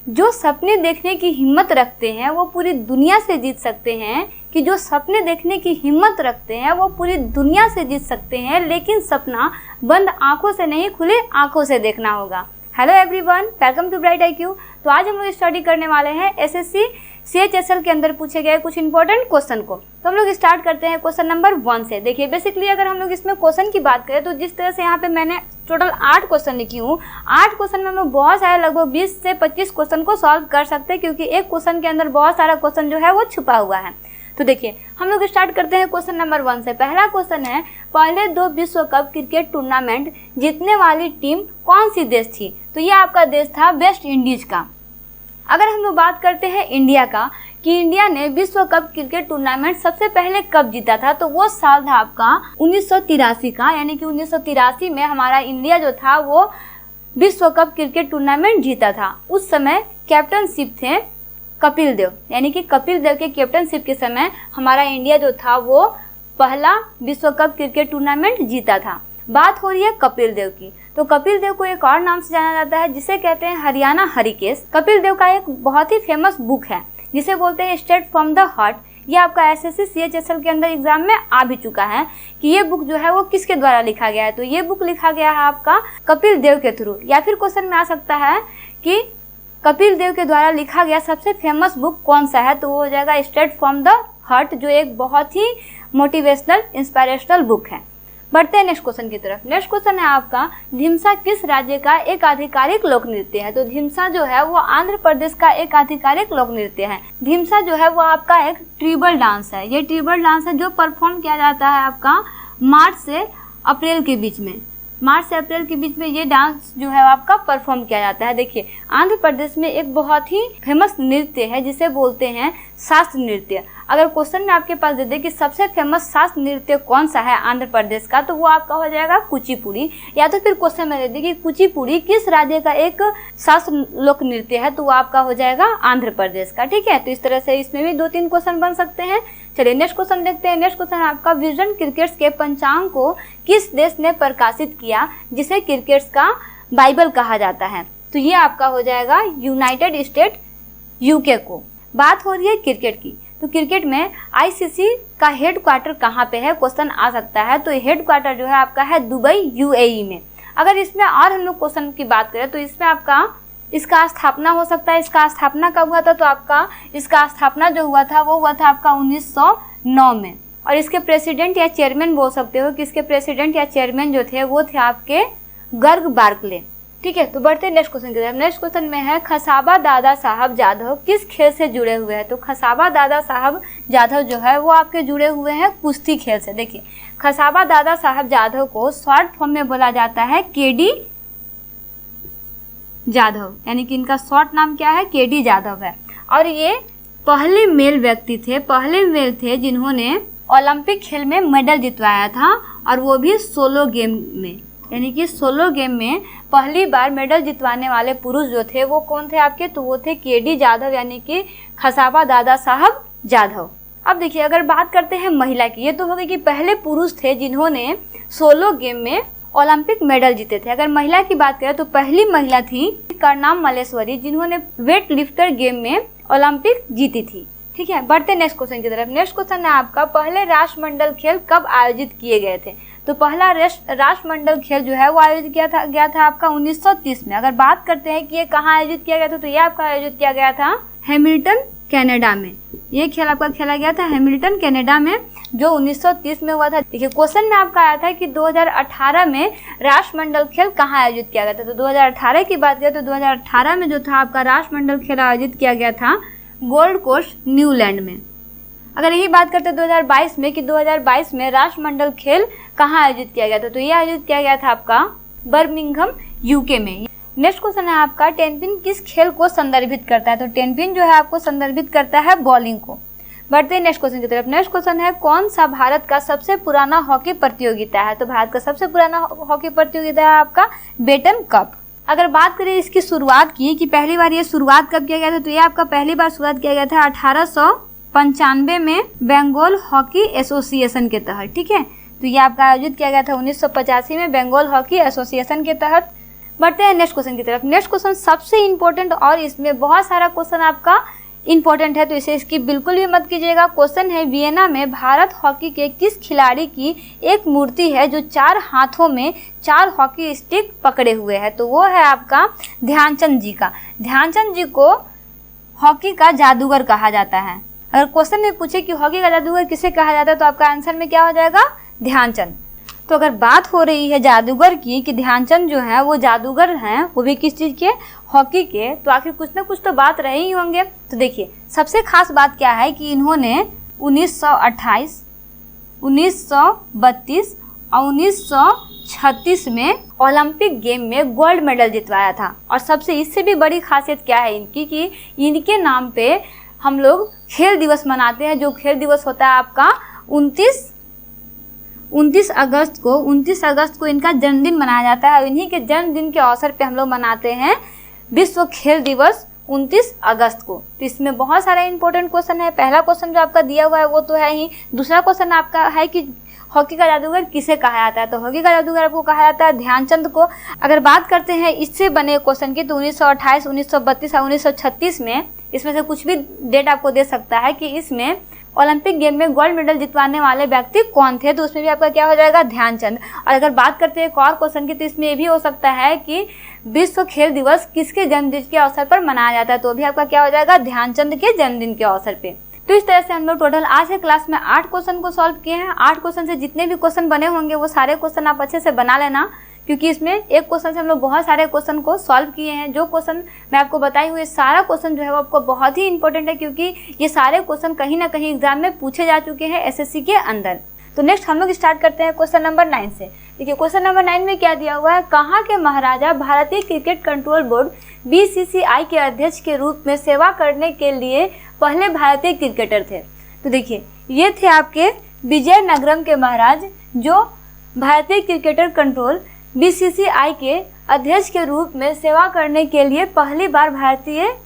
जो सपने देखने की हिम्मत रखते हैं वो पूरी दुनिया से जीत सकते हैं, कि जो सपने देखने की हिम्मत रखते हैं वो पूरी दुनिया से जीत सकते हैं, लेकिन सपना बंद आंखों से नहीं, खुले आंखों से देखना होगा। Hello everyone, welcome to bright IQ। तो आज हम लोग स्टडी करने वाले हैं SSC CHSL के अंदर पूछे गए कुछ इंपॉर्टेंट क्वेश्चन को। तो हम लोग स्टार्ट करते हैं क्वेश्चन नंबर 1 से। देखिए बेसिकली अगर हम लोग इसमें क्वेश्चन की बात करें तो जिस तरह से यहाँ पे मैंने टोटल 8 क्वेश्चन लिखी हूँ, 8 क्वेश्चन में हम लोग बहुत सारे लगभग 20 से 25 क्वेश्चन को सॉल्व कर सकते हैं, क्योंकि एक क्वेश्चन के अंदर बहुत सारा क्वेश्चन जो है वो छुपा हुआ है। तो देखिए हम लोग स्टार्ट करते हैं क्वेश्चन नंबर 1 से। पहला क्वेश्चन है, पहले 2 विश्व कप क्रिकेट टूर्नामेंट जीतने वाली टीम कौन सी देश थी? तो ये आपका देश था वेस्ट इंडीज का। अगर हम लोग बात करते हैं इंडिया का, कि इंडिया ने विश्व कप क्रिकेट टूर्नामेंट सबसे पहले कब जीता था, तो वो साल था आपका 1983 का, यानी कि 1983 में हमारा इंडिया जो था वो विश्व कप क्रिकेट टूर्नामेंट जीता था। उस समय कैप्टनशिप थे कपिल देव, यानी कि कपिल देव के कैप्टनशिप के समय हमारा इंडिया जो था वो पहला विश्व कप क्रिकेट टूर्नामेंट जीता था। बात हो रही है कपिल देव की, तो कपिल देव को एक और नाम से जाना जाता है जिसे कहते हैं हरियाणा हरिकेश। कपिल देव का एक बहुत ही फेमस बुक है जिसे बोलते हैं स्ट्रेट फ्रॉम द हार्ट। ये आपका SSC CHSL के अंदर एग्जाम में आ भी चुका है कि ये बुक जो है वो किसके द्वारा लिखा गया है। तो ये बुक लिखा गया है आपका कपिल देव के थ्रू। या फिर क्वेश्चन में आ सकता है कि कपिल देव के द्वारा लिखा गया सबसे फेमस बुक कौन सा है, तो वो हो जाएगा स्ट्रेट फ्रॉम द हार्ट, जो एक बहुत ही मोटिवेशनल इंस्पिरेशनल बुक है। बढ़ते हैं नेक्स्ट क्वेश्चन की तरफ। नेक्स्ट क्वेश्चन है आपका, ढीमसा किस राज्य का एक आधिकारिक लोक नृत्य है? तो ढीमसा जो है वो आंध्र प्रदेश का एक आधिकारिक लोक नृत्य है। ढीमसा जो है वो आपका एक ट्रिबल डांस है। ये ट्रिबल डांस है जो परफॉर्म किया जाता है आपका मार्च से अप्रैल के बीच में। मार्च से अप्रैल के बीच में ये डांस जो है आपका परफॉर्म किया जाता है। देखिए आंध्र प्रदेश में एक बहुत ही फेमस नृत्य है जिसे बोलते हैं शास्त्रीय नृत्य। अगर क्वेश्चन में आपके पास दे दे कि सबसे फेमस शास्त्रीय नृत्य कौन सा है आंध्र प्रदेश का, तो वो आपका हो जाएगा कुचिपुड़ी। या तो फिर क्वेश्चन में दे दे कि कुचिपुड़ी किस राज्य का एक शास्त्रीय लोक नृत्य है, तो वो आपका हो जाएगा आंध्र प्रदेश का। ठीक है, तो इस तरह से इसमें भी 2-3 क्वेश्चन बन सकते हैं। चलिए नेक्स्ट क्वेश्चन देखते हैं। नेक्स्ट क्वेश्चन आपका, विजन क्रिकेट्स के पंचांग को किस देश ने प्रकाशित किया जिसे क्रिकेट्स का बाइबल कहा जाता है? तो ये आपका हो जाएगा यूनाइटेड स्टेट UK को। बात हो रही है क्रिकेट की, तो क्रिकेट में ICC का हेड क्वार्टर कहाँ पे है, क्वेश्चन आ सकता है। तो हेड क्वार्टर जो है आपका है दुबई UAE में। अगर इसमें और हम लोग क्वेश्चन की बात करें तो इसमें आपका इसका स्थापना हो सकता है। इसका स्थापना कब हुआ था, तो आपका इसका स्थापना जो हुआ था वो हुआ था आपका 1909 में। और इसके प्रेसिडेंट या चेयरमैन बोल सकते हो कि इसके प्रेसिडेंट या चेयरमैन जो थे वो थे आपके गर्ग बार्कले। ठीक है, तो बढ़ते हैं नेक्स्ट क्वेश्चन की तरफ। नेक्स्ट क्वेश्चन में है, खसाबा दादा साहब जाधव किस खेल से जुड़े हुए हैं? तो खसाबा दादा साहब जाधव जो है वो आपके जुड़े हुए हैं कुश्ती खेल से। देखिए खसाबा दादा साहब जाधव को शॉर्ट फॉर्म में बोला जाता है KD जाधव, यानी कि इनका शॉर्ट नाम क्या है, KD जाधव है। और ये पहले मेल व्यक्ति थे, पहले मेल थे जिन्होंने ओलंपिक खेल में मेडल जितवाया था, और वो भी सोलो गेम में, यानी कि सोलो गेम में पहली बार मेडल जितवाने वाले पुरुष जो थे वो कौन थे आपके, तो वो थे KD जाधव, यानी कि खसाबा दादा साहब जाधव। अब देखिए अगर बात करते हैं महिला की, ये तो हो गई कि पहले पुरुष थे जिन्होंने सोलो गेम में ओलंपिक मेडल जीते थे। अगर महिला की बात करें तो पहली महिला थी करनाम मल्लेश्वरी जिन्होंने वेट लिफ्टर गेम में ओलंपिक जीती थी। ठीक है, बढ़ते नेक्स्ट क्वेश्चन की तरफ। नेक्स्ट क्वेश्चन है आपका, पहले राष्ट्रमंडल खेल कब आयोजित किए गए थे? तो पहला राष्ट्रमंडल खेल जो है वो आयोजित गया था आपका 1930 में। अगर बात करते हैं कि ये कहाँ आयोजित किया गया था, तो ये आपका आयोजित किया गया था हैमिल्टन कनाडा में। ये खेल आपका खेला गया था हैमिल्टन कनाडा में, जो 1930 में हुआ था। देखिए क्वेश्चन में आपका आया था कि 2018 में राष्ट्रमंडल खेल कहाँ आयोजित किया गया था। तो 2018 की बात करें तो 2018 में जो था आपका राष्ट्रमंडल खेल आयोजित किया गया था गोल्ड कोस्ट न्यूलैंड में। अगर यही बात करते हैं 2022 में कि 2022 में राष्ट्रमंडल खेल कहाँ आयोजित किया गया था, तो ये आयोजित किया गया था आपका बर्मिंघम UK में। नेक्स्ट क्वेश्चन है आपका, टेनपिन किस खेल को संदर्भित करता है? तो टेनपिन जो है आपको संदर्भित करता है बॉलिंग को। बढ़ते हैं नेक्स्ट क्वेश्चन की तरफ। नेक्स्ट क्वेश्चन है, कौन सा भारत का सबसे पुराना हॉकी प्रतियोगिता है? तो भारत का सबसे पुराना हॉकी प्रतियोगिता है आपका बेटन कप। अगर बात करें इसकी शुरुआत की कि पहली बार ये शुरुआत कब किया गया था, तो ये आपका पहली बार शुरुआत किया गया था 1895 में बंगाल हॉकी एसोसिएशन के तहत। ठीक है, तो ये आपका आयोजित किया गया था 1985 में बंगाल हॉकी एसोसिएशन के तहत। बढ़ते हैं नेक्स्ट क्वेश्चन की तरफ। नेक्स्ट क्वेश्चन सबसे इंपॉर्टेंट और इसमें बहुत सारा क्वेश्चन आपका इंपॉर्टेंट है, तो इसे इसकी बिल्कुल भी मत कीजिएगा। क्वेश्चन है, वियना में भारत हॉकी के किस खिलाड़ी की एक मूर्ति है जो 4 हाथों में 4 हॉकी स्टिक पकड़े हुए है? तो वो है आपका ध्यानचंद जी का। ध्यानचंद जी को हॉकी का जादूगर कहा जाता है। अगर क्वेश्चन में पूछे कि हॉकी का जादूगर किसे कहा जाता है तो आपका आंसर में क्या हो जाएगा? ध्यानचंद। तो अगर बात हो रही है जादूगर की कि ध्यानचंद जो है वो जादूगर हैं, वो भी किस चीज़ के? हॉकी के, तो आखिर कुछ ना कुछ तो बात रहे ही होंगे। तो देखिए सबसे खास बात क्या है कि इन्होंने 1928, 1932 और 1936 में ओलंपिक गेम में गोल्ड मेडल जितवाया था। और सबसे इससे भी बड़ी खासियत क्या है इनकी कि इनके नाम पे हम लोग खेल दिवस मनाते हैं, जो खेल दिवस होता है आपका 29 अगस्त को इनका जन्मदिन मनाया जाता है। और इन्हीं के जन्मदिन के अवसर पे हम लोग मनाते हैं विश्व खेल दिवस 29 अगस्त को। तो इसमें बहुत सारा इंपॉर्टेंट क्वेश्चन है। पहला क्वेश्चन जो आपका दिया हुआ है वो तो है ही। दूसरा क्वेश्चन आपका है कि हॉकी का जादूगर किसे कहा जाता है? तो हॉकी का जादूगर आपको कहा जाता है ध्यानचंद को। अगर बात करते हैं इससे बने क्वेश्चन की तो 1928, 1932 और 1936 में, इसमें से कुछ भी डेट आपको दे सकता है कि इसमें ओलंपिक गेम में गोल्ड मेडल जितवाने वाले व्यक्ति कौन थे, तो उसमें भी आपका क्या हो जाएगा? ध्यानचंद। और अगर बात करते हैं एक और क्वेश्चन की तो इसमें ये भी हो सकता है कि विश्व खेल दिवस किसके जन्मदिन के अवसर पर मनाया जाता है, तो भी आपका क्या हो जाएगा? ध्यानचंद के जन्मदिन के अवसर पे। तो इस तरह से हम लोग टोटल आज के क्लास में 8 क्वेश्चन को सॉल्व किए हैं। 8 क्वेश्चन से जितने भी क्वेश्चन बने होंगे वो सारे क्वेश्चन आप अच्छे से बना लेना, क्योंकि इसमें एक क्वेश्चन से हम लोग बहुत सारे क्वेश्चन को सॉल्व किए हैं। जो क्वेश्चन मैं आपको बताई हुई सारा क्वेश्चन जो है वो आपको बहुत ही इंपॉर्टेंट है, क्योंकि ये सारे क्वेश्चन कहीं ना कहीं एग्जाम में पूछे जा चुके हैं एसएससी के अंदर। तो नेक्स्ट हम लोग स्टार्ट करते हैं क्वेश्चन नंबर 9 से। देखिए क्वेश्चन नंबर 9 में क्या दिया हुआ है? कहाँ के महाराजा भारतीय क्रिकेट कंट्रोल बोर्ड BCCI के अध्यक्ष के रूप में सेवा करने के लिए पहले भारतीय क्रिकेटर थे? तो देखिए ये थे आपके विजयनगरम के महाराज, जो भारतीय क्रिकेटर कंट्रोल BCCI के अध्यक्ष के रूप में सेवा करने के लिए पहली बार भारतीय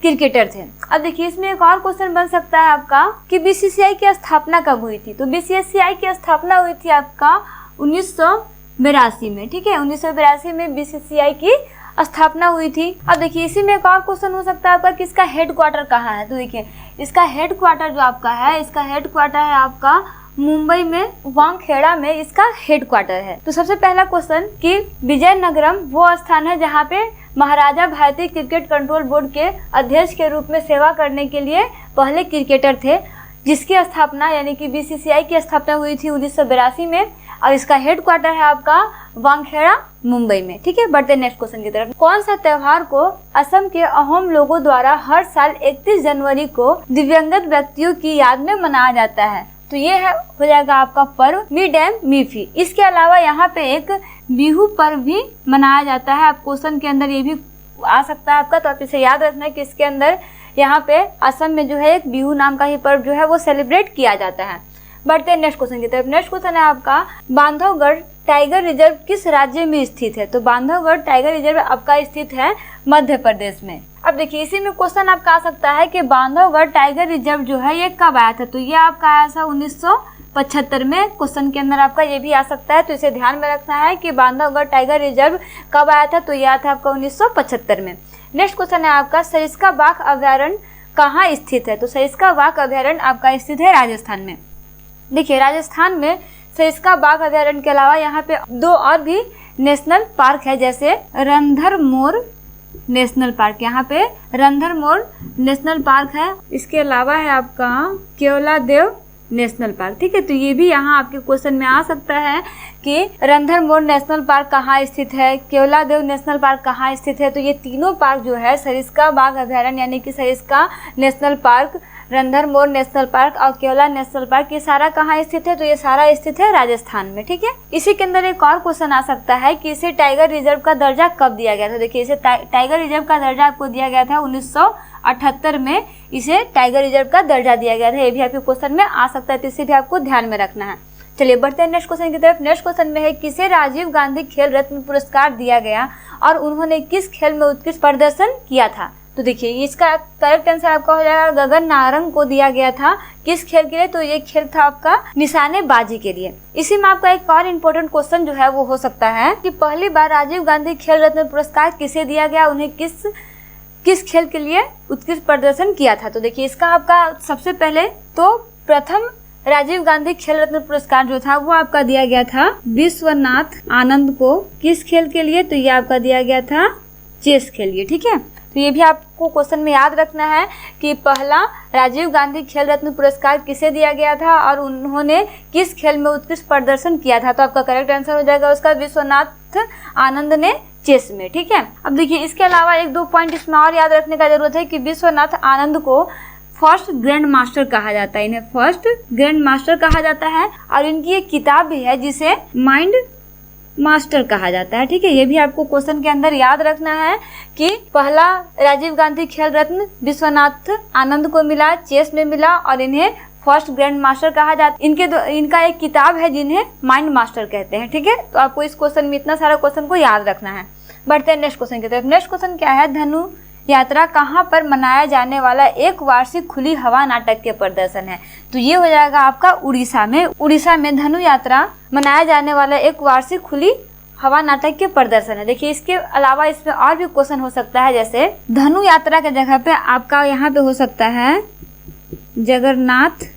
क्रिकेटर थे। अब देखिए इसमें एक और क्वेश्चन बन सकता है आपका कि BCCI की स्थापना कब हुई थी? तो BCCI की स्थापना हुई थी आपका 1982 में। ठीक है, 1982 में BCCI की स्थापना हुई थी। अब देखिए इसी में एक और क्वेश्चन हो सकता है आपका कि इसका हेड क्वार्टर कहाँ है? तो देखिए इसका हेड क्वार्टर जो आपका है, इसका हेड क्वार्टर है आपका मुंबई में वानखेड़ा में इसका हेड क्वार्टर है। तो सबसे पहला क्वेश्चन कि विजयनगरम वो स्थान है जहाँ पे महाराजा भारतीय क्रिकेट कंट्रोल बोर्ड के अध्यक्ष के रूप में सेवा करने के लिए पहले क्रिकेटर थे, जिसकी स्थापना यानी कि BCCI की स्थापना हुई थी 1982 में। और इसका हेड क्वार्टर है आपका वानखेड़ा मुंबई में। ठीक है, बढ़ते नेक्स्ट क्वेश्चन की तरफ। कौन सा त्योहार को असम के अहोम लोगों द्वारा हर साल 31 जनवरी को दिव्यांगत व्यक्तियों की याद में मनाया जाता है? तो ये है हो जाएगा आपका पर्व मी डैम मीफी। इसके अलावा यहाँ पे एक बिहू पर्व भी मनाया जाता है। आप क्वेश्चन के अंदर ये भी आ सकता है आपका, तो आप इसे याद रखना है कि इसके अंदर यहाँ पे असम में जो है एक बिहू नाम का ही पर्व जो है वो सेलिब्रेट किया जाता है। बढ़ते हैं नेक्स्ट क्वेश्चन की तरफ। नेक्स्ट क्वेश्चन है आपका बांधवगढ़ टाइगर रिजर्व किस राज्य में स्थित है? तो बांधवगढ़ टाइगर रिजर्व आपका स्थित है मध्य प्रदेश में। अब देखिए इसी में क्वेश्चन आपका आ सकता है कि बांधवगढ़ टाइगर रिजर्व जो है ये कब आया था? तो ये आपका आया था 1975 में। क्वेश्चन के अंदर आपका ये भी आ सकता है, तो इसे ध्यान में रखना है कि बांधवगढ़ टाइगर रिजर्व कब आया था? तो ये आया था आपका 1975 में। नेक्स्ट क्वेश्चन है आपका सरिस्का बाघ अभ्यारण्य कहाँ स्थित है? तो सरिस्का बाघ अभ्यारण्य आपका स्थित है राजस्थान में। देखिए राजस्थान में सरिस्का बाघ अभ्यारण्य के अलावा यहाँ पे 2 और भी नेशनल पार्क है, जैसे रणथंभौर नेशनल पार्क, यहाँ पे रणथंभौर नेशनल पार्क है। इसके अलावा है आपका केवलादेव नेशनल पार्क। ठीक है, तो ये भी यहाँ आपके क्वेश्चन में आ सकता है कि रणथंभौर नेशनल पार्क कहाँ स्थित है, केवलादेव नेशनल पार्क कहाँ स्थित है। तो ये तीनों पार्क जो है सरिस्का बाघ अभ्यारण्य यानी कि Sariska national park, Ranthambore national park और केवला नेशनल पार्क, ये सारा कहाँ स्थित है? तो ये सारा स्थित है राजस्थान में। ठीक है, इसी के अंदर एक और क्वेश्चन आ सकता है कि इसे टाइगर रिजर्व का दर्जा कब दिया गया था? देखिए इसे टाइगर रिजर्व का दर्जा आपको दिया गया था 1978 में। इसे टाइगर रिजर्व का दर्जा दिया गया था। ये भी आपके क्वेश्चन में आ सकता है, तो इसे भी आपको ध्यान में रखना है। चलिए बढ़ते हैं नेक्स्ट क्वेश्चन की तरफ। नेक्स्ट क्वेश्चन में है किसे राजीव गांधी खेल रत्न पुरस्कार दिया गया और उन्होंने किस खेल में उत्कृष्ट प्रदर्शन किया था? तो देखिए इसका करेक्ट आंसर आपका हो जाएगा गगन नारंग को दिया गया था किस खेल के लिए, तो ये खेल था आपका निशानेबाजी के लिए। इसी में आपका एक और इम्पोर्टेंट क्वेश्चन जो है वो हो सकता है कि पहली बार राजीव गांधी खेल रत्न पुरस्कार किसे दिया गया, उन्हें किस खेल के लिए उत्कृष्ट प्रदर्शन किया था। तो देखिए इसका आपका सबसे पहले तो प्रथम राजीव गांधी खेल रत्न पुरस्कार जो था वो आपका दिया गया था विश्वनाथ आनंद को किस खेल के लिए, तो ये आपका दिया गया था चेस के लिए। ठीक है, तो ये भी आपको क्वेश्चन में याद रखना है कि पहला राजीव गांधी खेल रत्न पुरस्कार किसे दिया गया था और उन्होंने किस खेल में उत्कृष्ट प्रदर्शन किया था। तो आपका करेक्ट आंसर हो जाएगा उसका विश्वनाथ आनंद ने चेस में। ठीक है, अब देखिए इसके अलावा एक दो पॉइंट इसमें और याद रखने का जरूरत है कि विश्वनाथ आनंद को फर्स्ट ग्रैंड मास्टर कहा जाता है, इन्हें फर्स्ट ग्रैंड मास्टर कहा जाता है और इनकी एक किताब भी है जिसे माइंड मास्टर कहा जाता है। ठीक है, ये भी आपको क्वेश्चन के अंदर याद रखना है कि पहला राजीव गांधी खेल रत्न विश्वनाथ आनंद को मिला, चेस में मिला और इन्हें फर्स्ट ग्रैंड मास्टर कहा जाता है। इनका एक किताब है जिन्हें माइंड मास्टर कहते हैं। ठीक है, तो आपको इस क्वेश्चन में इतना सारा क्वेश्चन को याद रखना है। बढ़ते हैं नेक्स्ट क्वेश्चन की तरफ। नेक्स्ट क्वेश्चन क्या है, धनु यात्रा कहाँ पर मनाया जाने वाला एक वार्षिक खुली हवा नाटक के प्रदर्शन है। तो ये हो जाएगा आपका उड़ीसा में। उड़ीसा में धनु यात्रा मनाया जाने वाला एक वार्षिक खुली हवा नाटक के प्रदर्शन है। देखिए इसके अलावा इसमें और भी क्वेश्चन हो सकता है, जैसे धनु यात्रा के जगह पे आपका यहाँ पे हो सकता है जगन्नाथ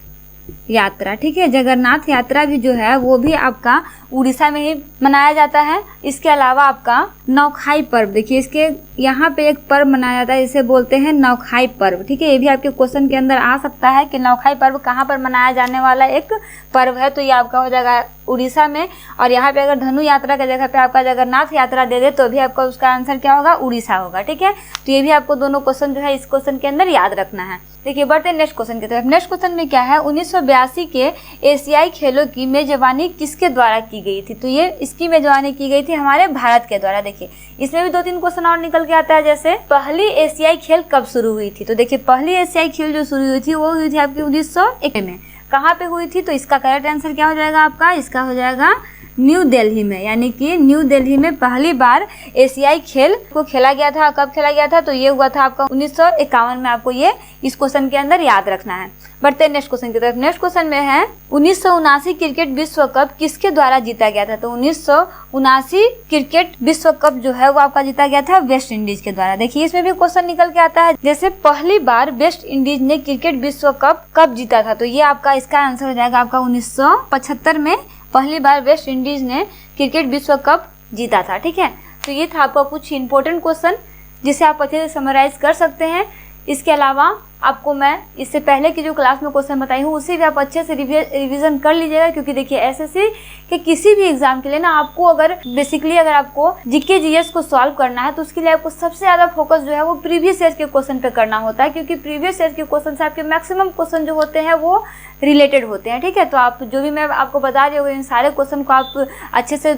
यात्रा। ठीक है, जगन्नाथ यात्रा भी जो है वो भी आपका उड़ीसा में ही मनाया जाता है। इसके अलावा आपका नौखाई पर्व, देखिए इसके यहाँ पे एक पर्व मनाया जाता है इसे बोलते हैं नौखाई पर्व। ठीक है, ये भी आपके क्वेश्चन के अंदर आ सकता है कि नौखाई पर्व कहाँ पर मनाया जाने वाला एक पर्व है, तो ये आपका हो जाएगा उड़ीसा में। और यहाँ पे अगर धनु यात्रा की जगह पे आपका जगन्नाथ यात्रा दे दे तो भी आपका उसका आंसर क्या होगा, उड़ीसा होगा। ठीक है, तो ये भी आपको दोनों क्वेश्चन जो है इस क्वेश्चन के अंदर याद रखना है। देखिए बढ़ते हैं नेक्स्ट क्वेश्चन की तरफ। नेक्स्ट क्वेश्चन में क्या है, 1982 के एशियाई खेलों की मेजबानी किसके द्वारा की गई थी। तो ये इसकी मेजबानी की गई थी हमारे भारत के द्वारा। देखिए इसमें भी दो तीन क्वेश्चन और निकल के आता है, जैसे पहली एशियाई खेल कब शुरू हुई थी। तो देखिए पहली एशियाई खेल जो शुरू हुई थी वो हुई थी आपकी 1901 में। कहाँ पे हुई थी, तो इसका करेक्ट आंसर क्या हो जाएगा आपका, इसका हो जाएगा न्यू दिल्ली में। यानी कि न्यू दिल्ली में पहली बार एशियाई खेल को खेला गया था। कब खेला गया था, तो ये हुआ था आपका 1951 में। आपको ये इस क्वेश्चन के अंदर याद रखना है। बढ़ते हैं नेक्स्ट क्वेश्चन की तरफ। नेक्स्ट क्वेश्चन में है 1979 क्रिकेट विश्व कप किसके द्वारा जीता गया था। तो 1979 क्रिकेट विश्व कप जो है वो आपका जीता गया था वेस्ट इंडीज के द्वारा। देखिए इसमें भी क्वेश्चन निकल के आता है, जैसे पहली बार वेस्ट इंडीज ने क्रिकेट विश्व कप कब जीता था। तो ये आपका इसका आंसर हो जाएगा आपका 1975 में पहली बार वेस्ट इंडीज ने क्रिकेट विश्व कप जीता था। ठीक है, तो ये था आपका कुछ इंपॉर्टेंट क्वेश्चन जिसे आप अच्छे से समराइज कर सकते हैं। इसके अलावा आपको मैं इससे पहले की जो क्लास में क्वेश्चन बताई हूँ उसे भी आप अच्छे से रिवीजन कर लीजिएगा, क्योंकि देखिए एसएससी के किसी भी एग्जाम के लिए ना आपको अगर बेसिकली अगर आपको जीके जीएस को सॉल्व करना है तो उसके लिए आपको सबसे ज़्यादा फोकस जो है वो प्रीवियस ईयर के क्वेश्चन पे करना होता है, क्योंकि प्रीवियस ईयर के क्वेश्चन से आपके मैक्सिमम क्वेश्चन जो होते हैं वो रिलेटेड होते हैं। ठीक है, तो आप जो भी मैं आपको बता रही हूँ इन सारे क्वेश्चन को आप अच्छे से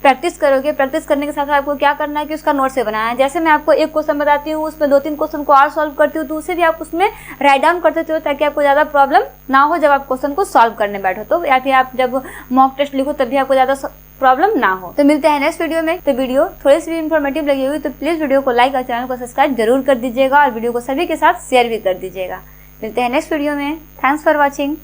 प्रैक्टिस करोगे। प्रैक्टिस करने के साथ साथ आपको क्या करना है कि उसका नोट से बनाना है। जैसे मैं आपको एक क्वेश्चन बताती हूँ उसमें दो तीन क्वेश्चन को और सॉल्व करती हूँ, तो उसे भी आप उसमें राइट डाउन करते हो ताकि आपको ज़्यादा प्रॉब्लम ना हो जब आप क्वेश्चन को सॉल्व करने बैठो तो, या फिर आप जब मॉक टेस्ट लिखो तब भी आपको ज़्यादा प्रॉब्लम ना हो। तो मिलते हैं नेक्स्ट वीडियो में। तो वीडियो थोड़ी सी भी इन्फॉर्मेटिव लगी हुई तो प्लीज़ वीडियो को लाइक और चैनल को सब्सक्राइब जरूर कर दीजिएगा और वीडियो को सभी के साथ शेयर भी कर दीजिएगा। मिलते हैं नेक्स्ट वीडियो में। Thanks for watching.